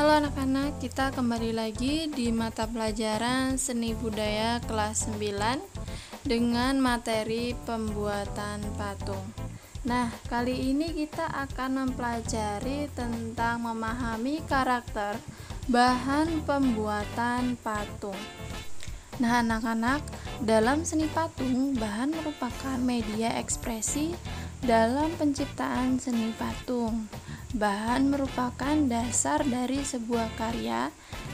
Halo anak-anak, kita kembali lagi di mata pelajaran Seni Budaya kelas 9 dengan materi pembuatan patung. Nah, kali ini kita akan mempelajari tentang memahami karakter bahan pembuatan patung. Nah, anak-anak, dalam seni patung, bahan merupakan media ekspresi dalam penciptaan seni patung. Bahan merupakan dasar dari sebuah karya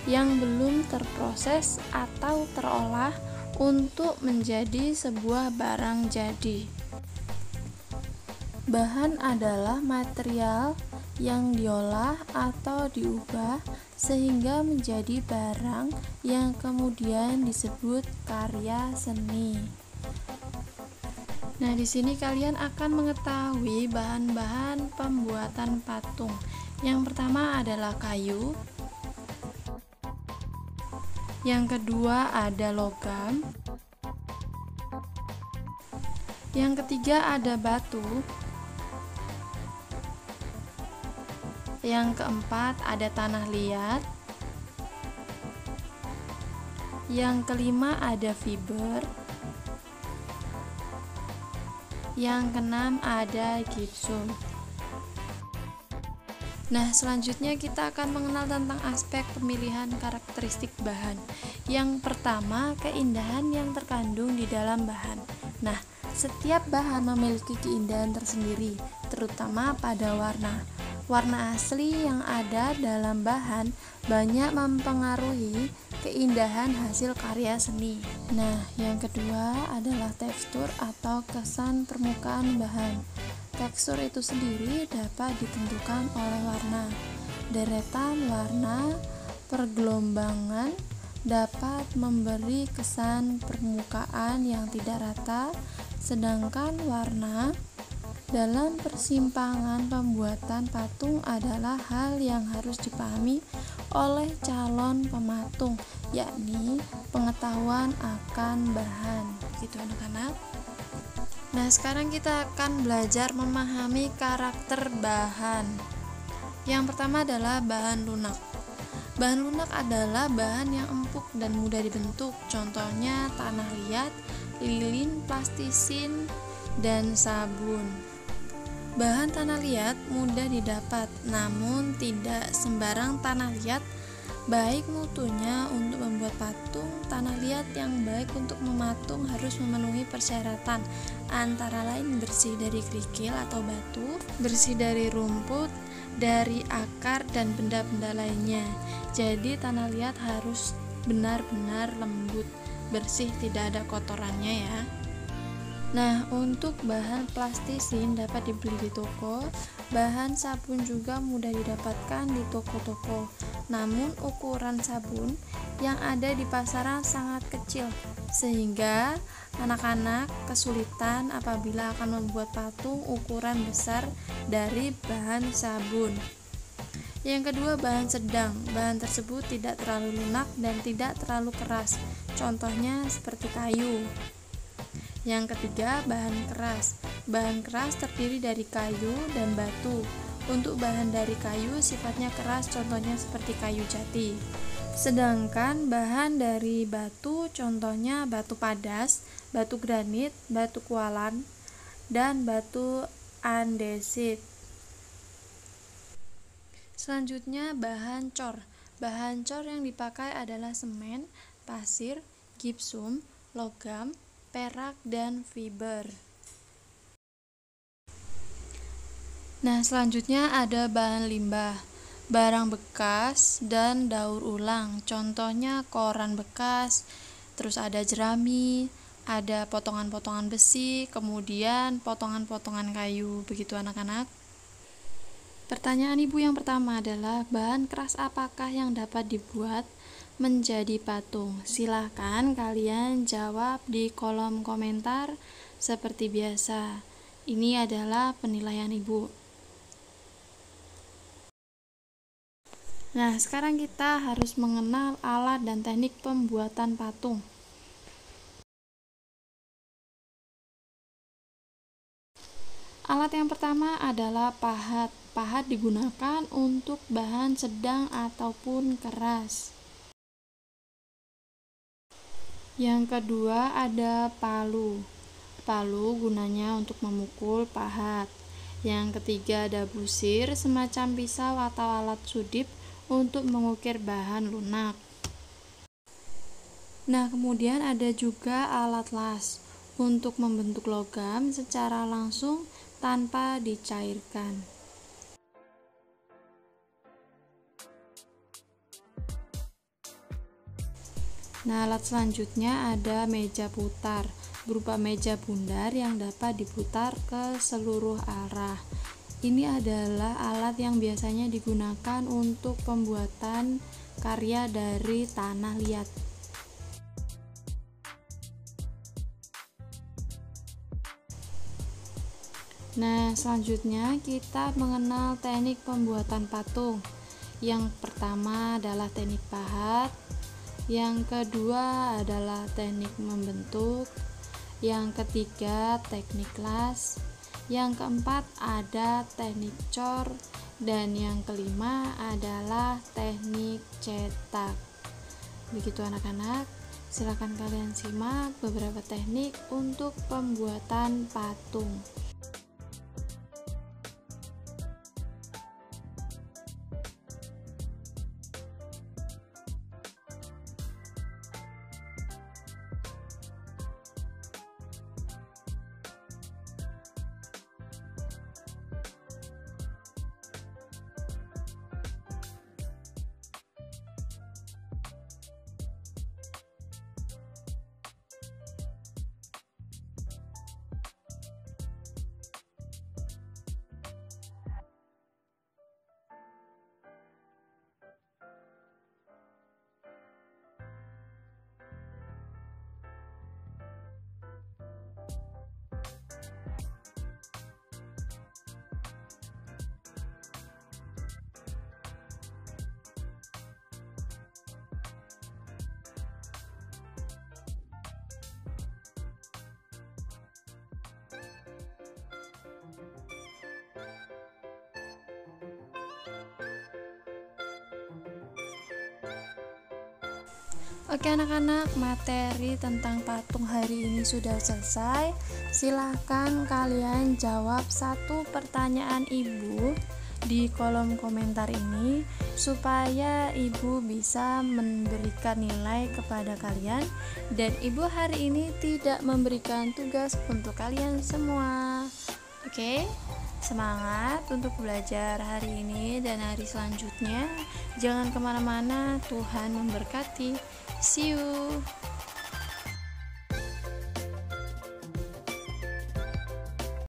yang belum terproses atau terolah untuk menjadi sebuah barang jadi. Bahan adalah material yang diolah atau diubah sehingga menjadi barang yang kemudian disebut karya seni. Nah, di sini kalian akan mengetahui bahan-bahan pembuatan patung. Yang pertama adalah kayu. Yang kedua ada logam. Yang ketiga ada batu. Yang keempat ada tanah liat. Yang kelima ada fiber. Yang keenam ada gipsum. Nah, selanjutnya kita akan mengenal tentang aspek pemilihan karakteristik bahan. Yang pertama, keindahan yang terkandung di dalam bahan. Nah, setiap bahan memiliki keindahan tersendiri, terutama pada warna. Warna asli yang ada dalam bahan banyak mempengaruhi keindahan hasil karya seni. Nah, yang kedua adalah tekstur atau kesan permukaan bahan. Tekstur itu sendiri dapat ditentukan oleh warna. Deretan warna pergelombangan dapat memberi kesan permukaan yang tidak rata, sedangkan warna dalam persimpangan pembuatan patung adalah hal yang harus dipahami oleh calon pematung, yakni pengetahuan akan bahan. Gitu anak-anak. Nah, sekarang kita akan belajar memahami karakter bahan. Yang pertama adalah bahan lunak. Bahan lunak adalah bahan yang empuk dan mudah dibentuk. Contohnya tanah liat, lilin, plastisin, dan sabun. Bahan tanah liat mudah didapat, namun tidak sembarang tanah liat baik mutunya untuk membuat patung. Tanah liat yang baik untuk mematung harus memenuhi persyaratan, antara lain bersih dari kerikil atau batu, bersih dari rumput, dari akar, dan benda-benda lainnya. Jadi tanah liat harus benar-benar lembut, bersih, tidak ada kotorannya ya. Nah, untuk bahan plastisin dapat dibeli di toko. Bahan sabun juga mudah didapatkan di toko-toko. Namun ukuran sabun yang ada di pasaran sangat kecil, sehingga anak-anak kesulitan apabila akan membuat patung ukuran besar dari bahan sabun. Yang kedua, bahan sedang. Bahan tersebut tidak terlalu lunak dan tidak terlalu keras. Contohnya seperti kayu. Yang ketiga, bahan keras. Bahan keras terdiri dari kayu dan batu. Untuk bahan dari kayu sifatnya keras, contohnya seperti kayu jati. Sedangkan bahan dari batu, contohnya batu padas, batu granit, batu kualan, dan batu andesit. Selanjutnya, bahan cor. Bahan cor yang dipakai adalah semen, pasir, gipsum, logam, perak, dan fiber. Nah, selanjutnya ada bahan limbah, barang bekas, dan daur ulang. Contohnya koran bekas, terus ada jerami, ada potongan-potongan besi, kemudian potongan-potongan kayu. Begitu anak-anak. Pertanyaan ibu yang pertama adalah, bahan keras apakah yang dapat dibuat menjadi patung? Silahkan kalian jawab di kolom komentar seperti biasa. Ini adalah penilaian ibu. Nah, sekarang kita harus mengenal alat dan teknik pembuatan patung. Alat Alat yang pertama adalah pahat. Pahat digunakan untuk bahan sedang ataupun keras. Yang kedua ada palu. Palu gunanya untuk memukul pahat. Yang ketiga ada busir, semacam pisau atau alat sudip untuk mengukir bahan lunak. Nah, kemudian ada juga alat las untuk membentuk logam secara langsung tanpa dicairkan. Nah, alat selanjutnya ada meja putar, berupa meja bundar yang dapat diputar ke seluruh arah. Ini adalah alat yang biasanya digunakan untuk pembuatan karya dari tanah liat. Nah, selanjutnya kita mengenal teknik pembuatan patung. Yang pertama adalah teknik pahat, yang kedua adalah teknik membentuk, yang ketiga teknik las, yang keempat ada teknik cor, dan yang kelima adalah teknik cetak. Begitu anak-anak, silakan kalian simak beberapa teknik untuk pembuatan patung. Oke anak-anak, materi tentang patung hari ini sudah selesai. Silahkan kalian jawab satu pertanyaan ibu di kolom komentar ini supaya ibu bisa memberikan nilai kepada kalian, dan ibu hari ini tidak memberikan tugas untuk kalian semua. Oke, semangat untuk belajar hari ini dan hari selanjutnya. Jangan kemana-mana, Tuhan memberkati. See you.